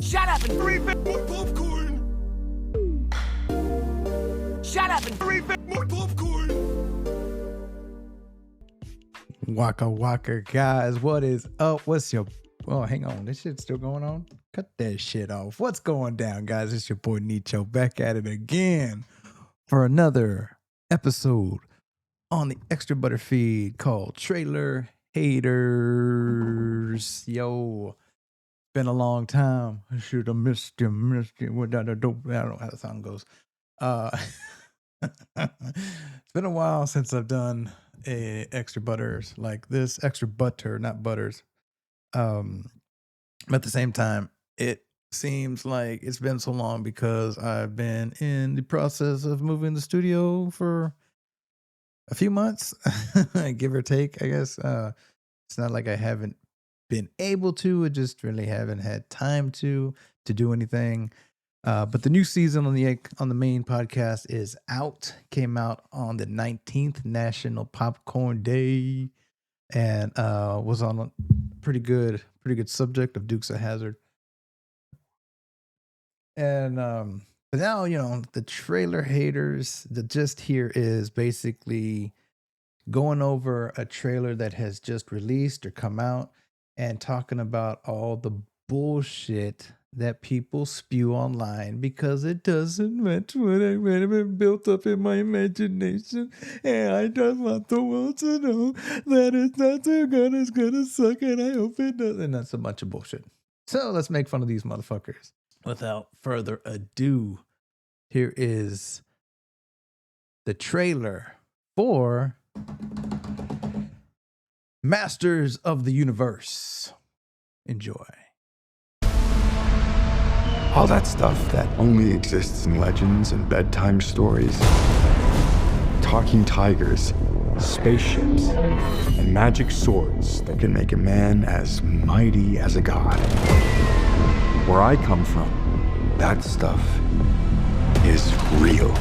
Shut up and refill more popcorn. Shut up and refill more popcorn. Waka waka, guys. What is up? What's your... Oh, hang on. This shit's still going on? Cut that shit off. What's going down, guys? It's your boy Nicho back at it again for another episode on the Extra Butter feed called Trailer Haters. Yo, been a long time. I should have missed you. I don't know how the song goes. It's been a while since I've done a extra butters like this. Extra butter, not butters. But at the same time, it seems like it's been so long because I've been in the process of moving the studio for a few months, give or take, I guess. It's not like I haven't been able to, I just really haven't had time to do anything. But the new season on the main podcast is out. Came out on the 19th National Popcorn Day, and was on a pretty good subject of Dukes of Hazzard. And but now, the trailer haters, the gist here is basically going over a trailer that has just released or come out and talking about all the bullshit that people spew online because it doesn't match what I read and built up in my imagination. And I just want the world to know that it's not too good, it's gonna suck, and I hope it does. And that's a bunch of bullshit. So let's make fun of these motherfuckers. Without further ado, here is the trailer for Masters of the Universe. Enjoy. All that stuff that only exists in legends and bedtime stories. Talking tigers, spaceships, and magic swords that can make a man as mighty as a god. Where I come from, that stuff is real.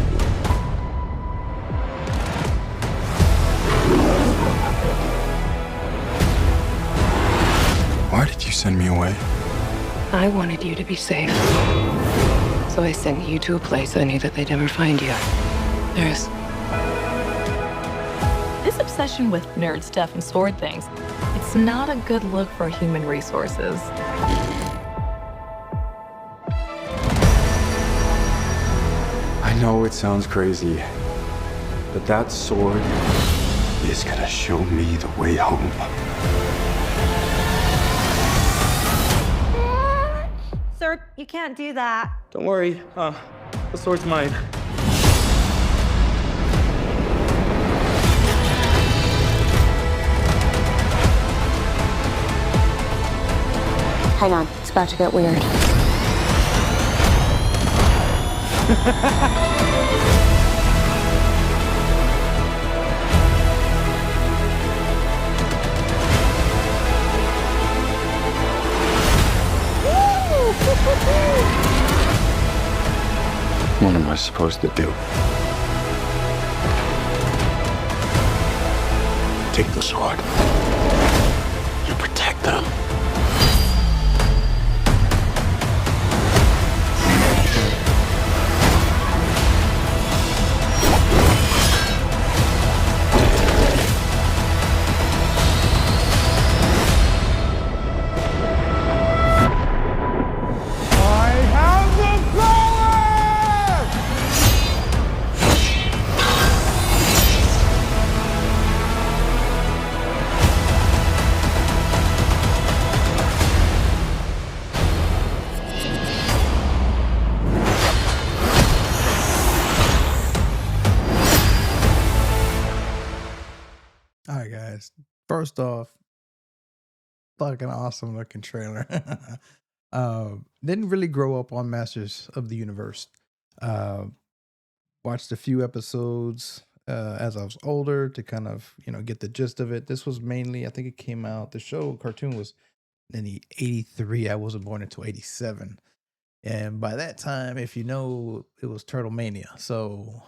Why did you send me away? I wanted you to be safe. So I sent you to a place I knew that they'd never find you. There's... This obsession with nerd stuff and sword things, it's not a good look for human resources. I know it sounds crazy, but that sword is gonna show me the way home. Sir, you can't do that. Don't worry, the sword's mine. Hang on, it's about to get weird. What am I supposed to do? Take the sword. You protect them. All right, guys. First off, fucking awesome looking trailer. Didn't really grow up on Masters of the Universe. Watched a few episodes as I was older to kind of, get the gist of it. This was mainly, I think it came out, the show cartoon was in the 83. I wasn't born until 87. And by that time, if you know, it was Turtle Mania. So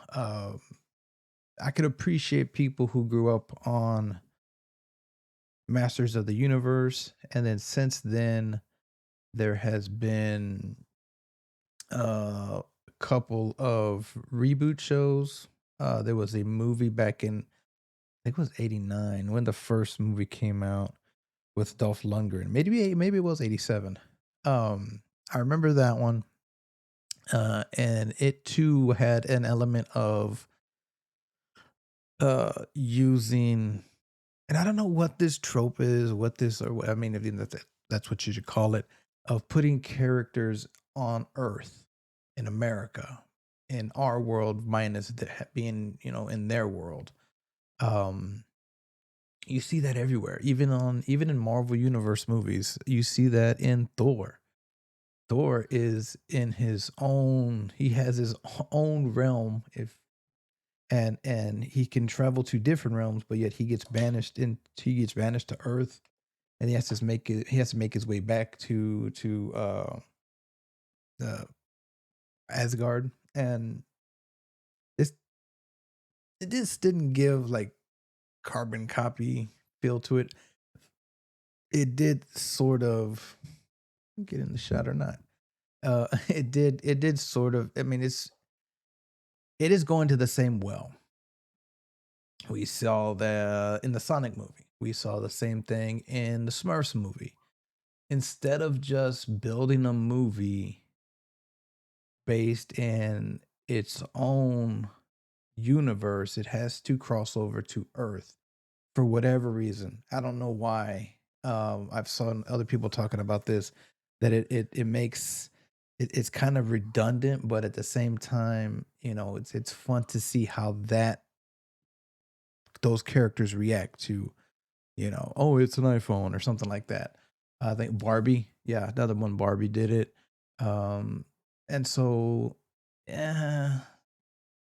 I could appreciate people who grew up on Masters of the Universe. And then since then, There has been a couple of reboot shows. There was a movie back in, I think it was '89 when the first movie came out with Dolph Lundgren. Maybe it was '87. I remember that one. And it too had an element of using, and I don't know what this trope is, what this, or what, I mean, if that's what you should call it, of putting characters on Earth in America, in our world, minus being, in their world. Um, you see that everywhere, even in Marvel Universe movies. You see that in Thor. Thor is in his own. He has his own realm, if and he can travel to different realms, but yet he gets banished to Earth, and he has to make his way back to the Asgard, and this it just didn't give like carbon copy feel to it. It did sort of get in the shot or not. It did sort of. I mean, it is going to the same well. We saw that in the Sonic movie. We saw the same thing in the Smurfs movie. Instead of just building a movie based in its own universe, it has to cross over to Earth for whatever reason. I don't know why. I've saw other people talking about this, that it makes it's kind of redundant, but at the same time, it's fun to see how those characters react to, oh, it's an iPhone or something like that. I think Barbie, yeah, another one, Barbie did it. And so, yeah,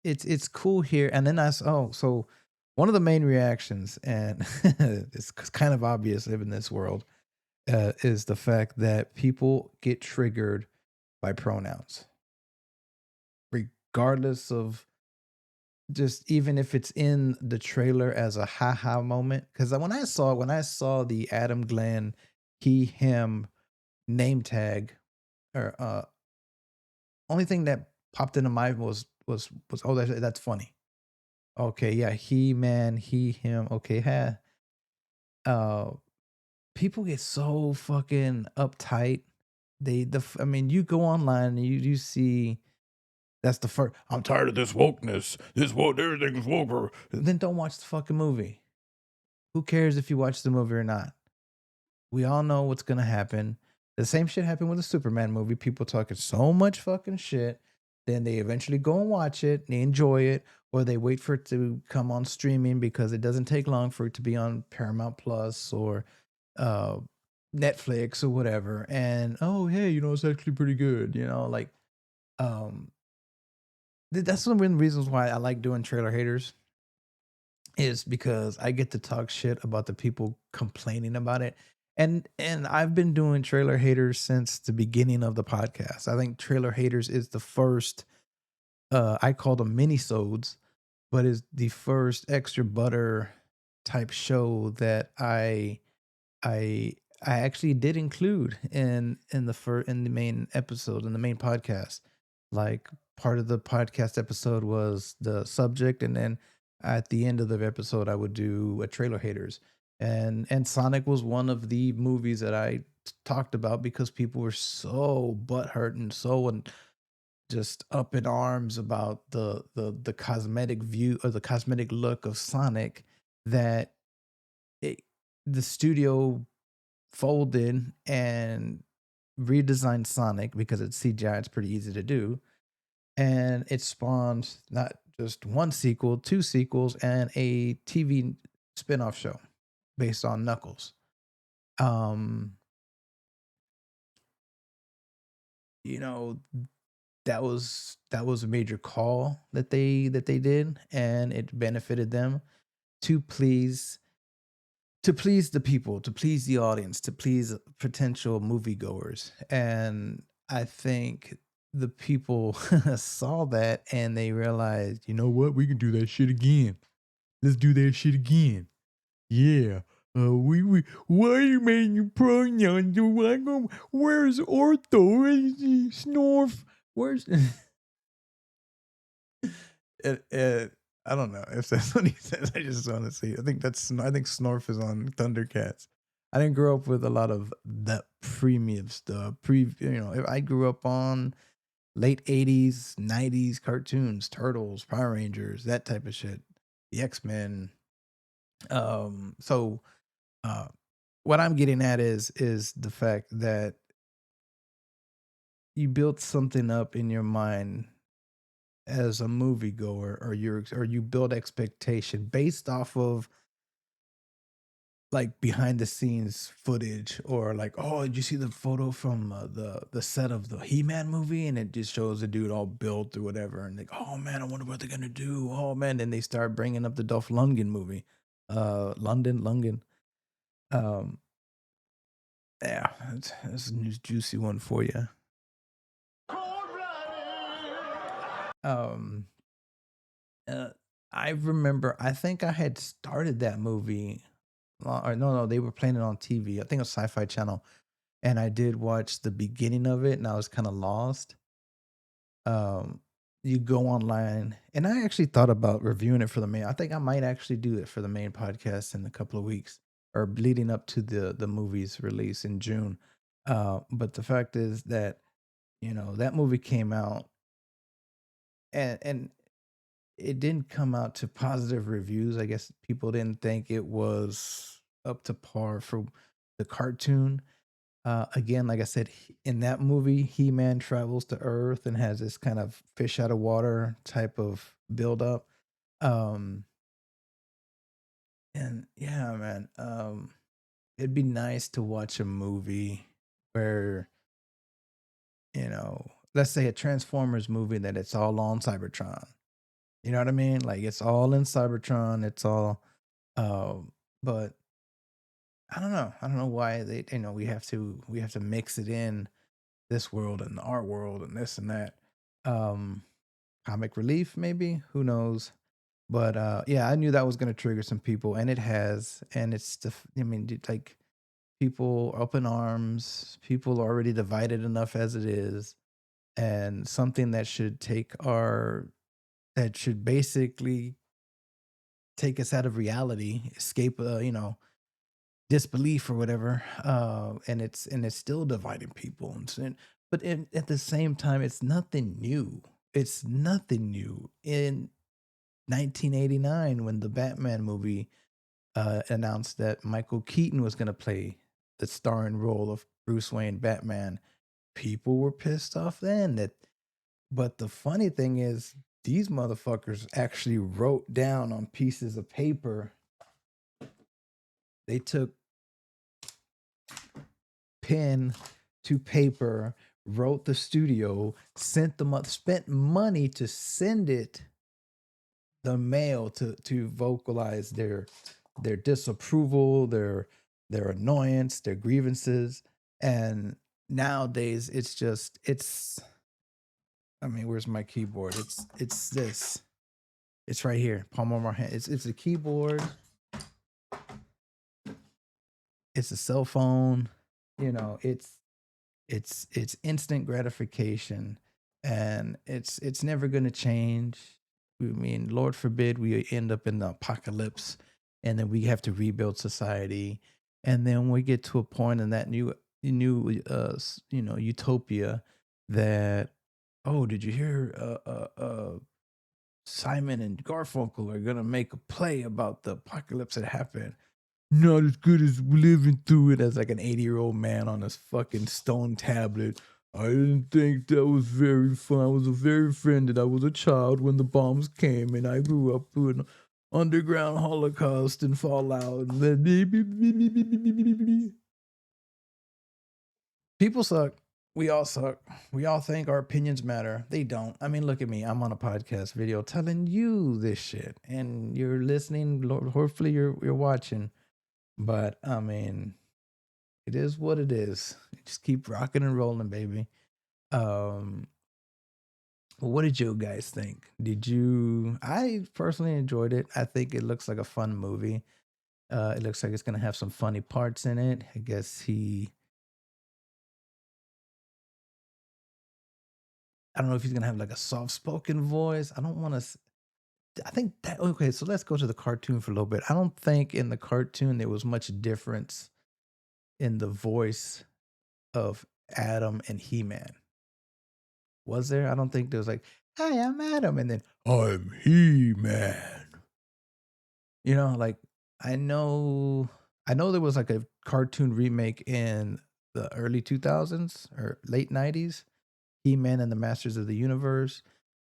it's cool here. And then so one of the main reactions, and it's kind of obvious living in this world, is the fact that people get triggered by pronouns, regardless of, just even if it's in the trailer as a haha moment. Because when I saw the Adam Glenn he him name tag, or only thing that popped into my mind was, oh, that's funny. Okay, yeah, he man he him. Okay, uh people get so fucking uptight. I mean, you go online and you see. That's the first. I'm tired of this wokeness. This woke, everything's woke. Then don't watch the fucking movie. Who cares if you watch the movie or not? We all know what's gonna happen. The same shit happened with the Superman movie. People talking so much fucking shit. Then they eventually go and watch it, they enjoy it, or they wait for it to come on streaming because it doesn't take long for it to be on Paramount Plus or uh, Netflix or whatever. And oh, hey, it's actually pretty good. Like um, that's one of the reasons why I like doing trailer haters, is because I get to talk shit about the people complaining about it. And I've been doing trailer haters since the beginning of the podcast. I think trailer haters is the first, I call them mini-sodes, but is the first extra butter type show that I I actually did include in the main episode, in the main podcast. Like, part of the podcast episode was the subject, and then at the end of the episode I would do a trailer haters. And Sonic was one of the movies that I talked about because people were so butthurt and just up in arms about the cosmetic view, or the cosmetic look of Sonic, that it, the studio folded and redesigned Sonic because it's CGI. It's pretty easy to do, and it spawned not just one sequel, two sequels, and a TV spin-off show based on Knuckles. Um, you know, that was a major call that they did, and it benefited them to please the people, to please the audience, to please potential moviegoers. And I think the people saw that and they realized, you know what, we can do that shit again. Let's do that shit again. Yeah. Why you making pronouns? Where's ortho? Snorf? Where's I don't know if that's what he says. I just want to see. I think Snorf is on Thundercats. I didn't grow up with a lot of that premium stuff. If I grew up on late 80s, 90s cartoons, Turtles, Power Rangers, that type of shit. The X-Men. So what I'm getting at is the fact that you built something up in your mind as a moviegoer, or you build expectation based off of like behind the scenes footage, or like, oh, did you see the photo from the set of the He-Man movie, and it just shows the dude all built or whatever, and like, oh man, I wonder what they're gonna do. Oh man, then they start bringing up the Dolph Lundgren movie, Lundgren. Um, yeah, it's a juicy one for you. Um, uh, I remember, I think I had started that movie. Or no, they were playing it on TV. I think it was Sci-Fi Channel, and I did watch the beginning of it, and I was kind of lost. Um, you go online, and I actually thought about reviewing it for the main. I think I might actually do it for the main podcast in a couple of weeks, or leading up to the movie's release in June. But the fact is that that movie came out, and it didn't come out to positive reviews. I guess people didn't think it was up to par for the cartoon. Again, like I said, in that movie, He-Man travels to Earth and has this kind of fish out of water type of build up. Um, and yeah, man, it'd be nice to watch a movie where, let's say a Transformers movie that it's all on Cybertron. You know what I mean? Like it's all in Cybertron. It's all, but I don't know. I don't know why we have to mix it in this world and our world and this and that. Um, Comic relief, maybe. Who knows? But yeah, I knew that was gonna trigger some people, and it has, and it's I mean, like people up in arms. People are already divided enough as it is, and something that should basically take us out of reality, escape, disbelief or whatever. And it's still dividing people, but at the same time, it's nothing new. It's nothing new. In 1989, when the Batman movie announced that Michael Keaton was going to play the starring role of Bruce Wayne Batman, people were pissed off then. But the funny thing is, these motherfuckers actually wrote down on pieces of paper. They took pen to paper, wrote the studio, sent them up, spent money to send it the mail to vocalize their disapproval, their annoyance, their grievances. And nowadays it's I mean, where's my keyboard? It's this. It's right here, palm of my hand. It's a keyboard. It's a cell phone. It's instant gratification, and it's never going to change. I mean, Lord forbid we end up in the apocalypse, and then we have to rebuild society, and then we get to a point in that new utopia that, oh, did you hear Simon and Garfunkel are gonna make a play about the apocalypse that happened. Not as good as living through it, as like an 80-year-old man on this fucking stone tablet. I didn't think that was very fun. I was very offended. I was a child when the bombs came, and I grew up through an underground Holocaust and fallout. And then people suck. We all suck. We all think our opinions matter. They don't. I mean, look at me. I'm on a podcast video telling you this shit, and you're listening. Hopefully, you're watching. But I mean, it is what it is. Just keep rocking and rolling, baby. What did you guys think? I personally enjoyed it. I think it looks like a fun movie. It looks like it's gonna have some funny parts in it. I guess I don't know if he's gonna have like a soft spoken voice. I don't want to. I think that okay. So let's go to the cartoon for a little bit. I don't think in the cartoon there was much difference in the voice of Adam and He-Man. Was there? I don't think there was like, "Hi, I'm Adam," and then "I'm He-Man." You know, like I know, there was like a cartoon remake in the early 2000s or late 90s, He-Man and the Masters of the Universe,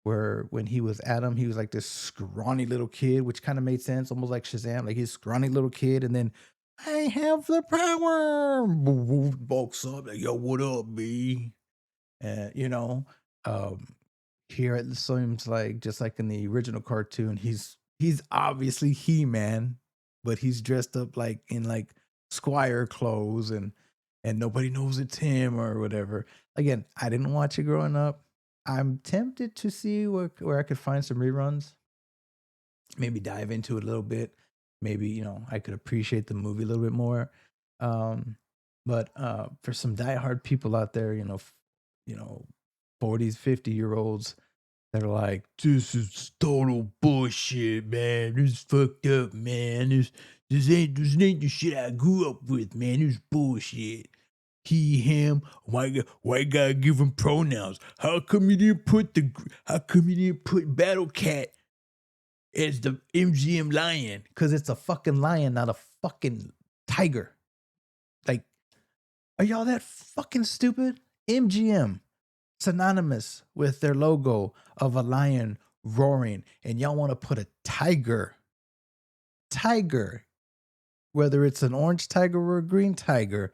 where when he was Adam, he was like this scrawny little kid, which kind of made sense, almost like Shazam, like he's scrawny little kid, and then I have the power, bulks up, like yo, what up, B? And um, here it seems like just like in the original cartoon, he's obviously He-Man, but he's dressed up like in like squire clothes and nobody knows it's him or whatever. Again, I didn't watch it growing up. I'm tempted to see where I could find some reruns. Maybe dive into it a little bit. Maybe, I could appreciate the movie a little bit more. Um, but for some diehard people out there, 40s, 50-year-olds that are like, this is total bullshit, man. This is fucked up, man. This ain't the shit I grew up with, man. This is bullshit. He, him. Why gotta give him pronouns? How come you didn't put Battle Cat as the MGM lion? Because it's a fucking lion, not a fucking tiger. Like, are y'all that fucking stupid? MGM, synonymous with their logo of a lion roaring, and y'all want to put a tiger, whether it's an orange tiger or a green tiger,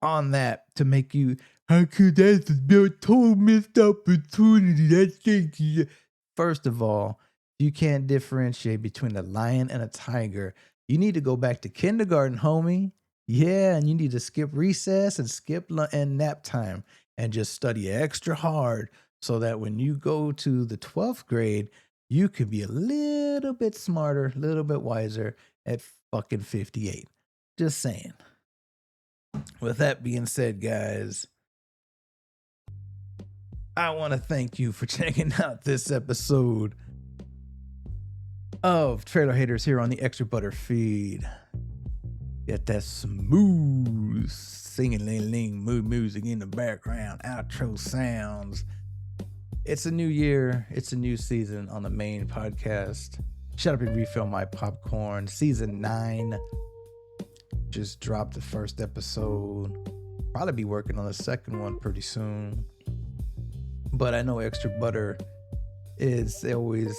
on that to make you, how could that's a total missed opportunity? That's thinking. First of all, you can't differentiate between a lion and a tiger. You need to go back to kindergarten, homie. Yeah, and you need to skip recess and skip and nap time and just study extra hard so that when you go to the 12th grade, you could be a little bit smarter, a little bit wiser at fucking 58. Just saying. With that being said, guys, I want to thank you for checking out this episode of Trailer Haters here on the Extra Butter feed. Get that smooth singing ling mood music in the background, outro sounds. It's a new year. It's a new season on the main podcast. Shut up and refill my popcorn. Season 9 just dropped the first episode. Probably be working on the second one pretty soon. But I know Extra Butter is always,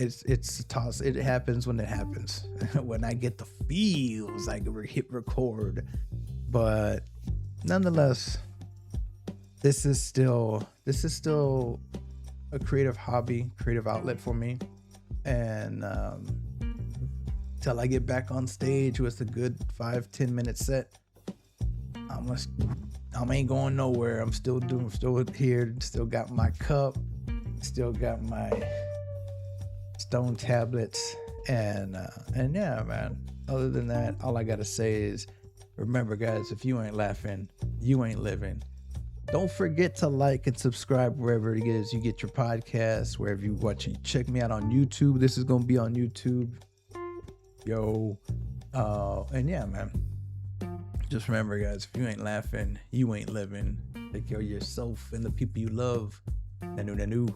it's a toss. It happens when it happens. When I get the feels, I can hit record. But nonetheless, this is still a creative hobby, creative outlet for me. And till I get back on stage with a good 5-10 minute set, I ain't going nowhere. I'm still here, still got my cup, still got my stone tablets, and yeah, man. Other than that, all I gotta say is, remember, guys, if you ain't laughing, you ain't living. Don't forget to like and subscribe wherever it is you get your podcasts, wherever you watch it. Check me out on YouTube. This is gonna be on YouTube. Yo. And yeah, man. Just remember, guys, if you ain't laughing, you ain't living. Take care of yourself and the people you love. Nanu.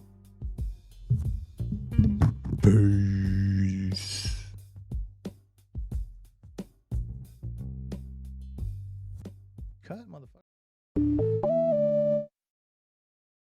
Peace. Cut, motherfucker.